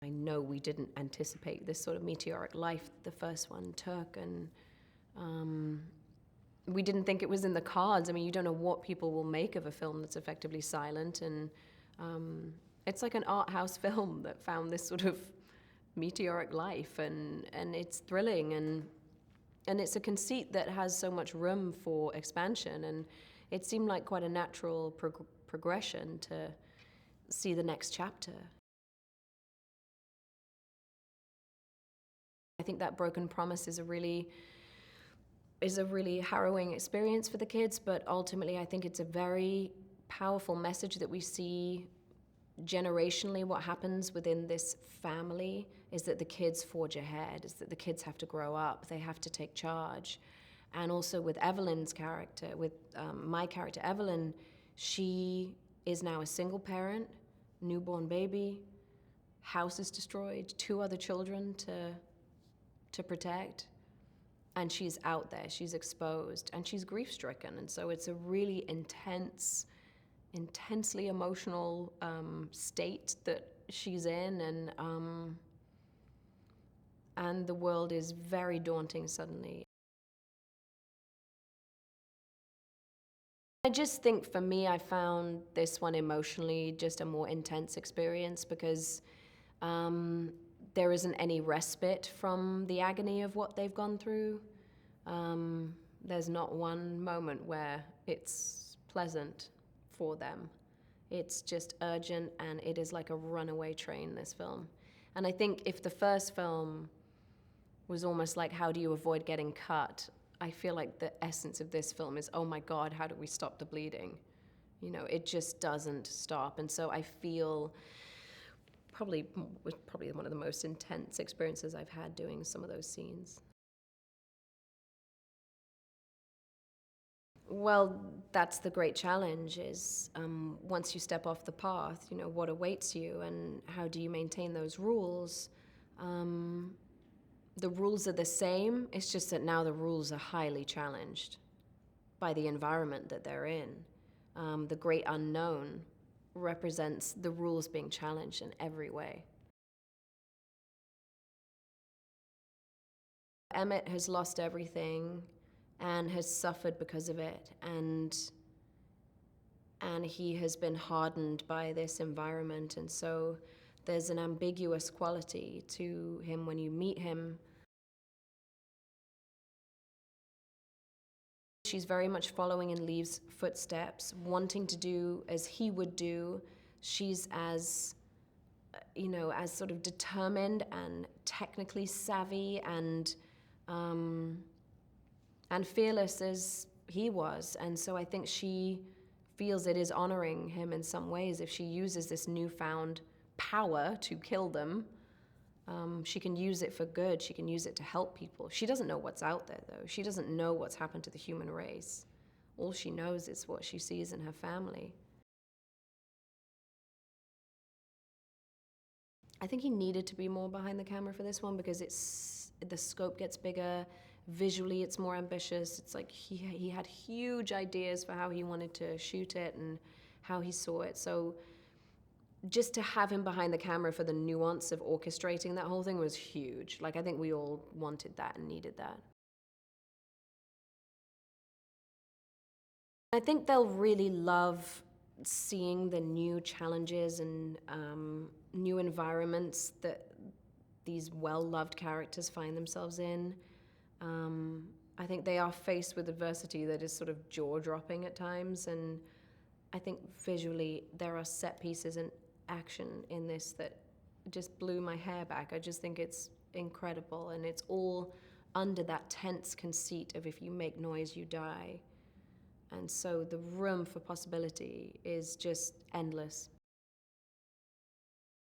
I know we didn't anticipate this sort of meteoric life the first one took, and we didn't think it was in the cards. I mean, you don't know what people will make of a film that's effectively silent, and it's like an art house film that found this sort of meteoric life, and it's thrilling, and it's a conceit that has so much room for expansion, and it seemed like quite a natural progression to see the next chapter. I think that broken promise is a really harrowing experience for the kids, but ultimately I think it's a very powerful message that we see generationally. What happens within this family is that the kids forge ahead, is that the kids have to grow up, they have to take charge. And also with Evelyn's character, with my character Evelyn, she is now a single parent, newborn baby, house is destroyed, 2 other children to protect, and she's out there, she's exposed, and she's grief-stricken, and so it's a really intensely emotional state that she's in, and the world is very daunting suddenly. I just think for me, I found this one emotionally just a more intense experience because there isn't any respite from the agony of what they've gone through. There's not one moment where it's pleasant for them. It's just urgent, and it is like a runaway train, this film. And I think if the first film was almost like, how do you avoid getting cut? I feel like the essence of this film is, oh my God, how do we stop the bleeding? You know, it just doesn't stop. And so I feel probably one of the most intense experiences I've had doing some of those scenes. Well, that's the great challenge is once you step off the path, you know, what awaits you and how do you maintain those rules? The rules are the same, it's just that now the rules are highly challenged by the environment that they're in. The great unknown represents the rules being challenged in every way. Emmett has lost everything and has suffered because of it, and he has been hardened by this environment, and so there's an ambiguous quality to him when you meet him. She's very much following in Lee's footsteps, wanting to do as he would do. She's as, you know, as sort of determined and technically savvy and fearless as he was. And so I think she feels it is honoring him in some ways if she uses this newfound power to kill them. She can use it for good. She can use it to help people. She doesn't know what's out there, though. She doesn't know what's happened to the human race. All she knows is what she sees in her family. I think he needed to be more behind the camera for this one because the scope gets bigger. Visually, it's more ambitious. It's like he had huge ideas for how he wanted to shoot it and how he saw it. So just to have him behind the camera for the nuance of orchestrating that whole thing was huge. Like, I think we all wanted that and needed that. I think they'll really love seeing the new challenges and new environments that these well-loved characters find themselves in. I think they are faced with adversity that is sort of jaw-dropping at times, and I think visually there are set pieces and action in this that just blew my hair back. I just think it's incredible, and it's all under that tense conceit of if you make noise, you die. And so the room for possibility is just endless.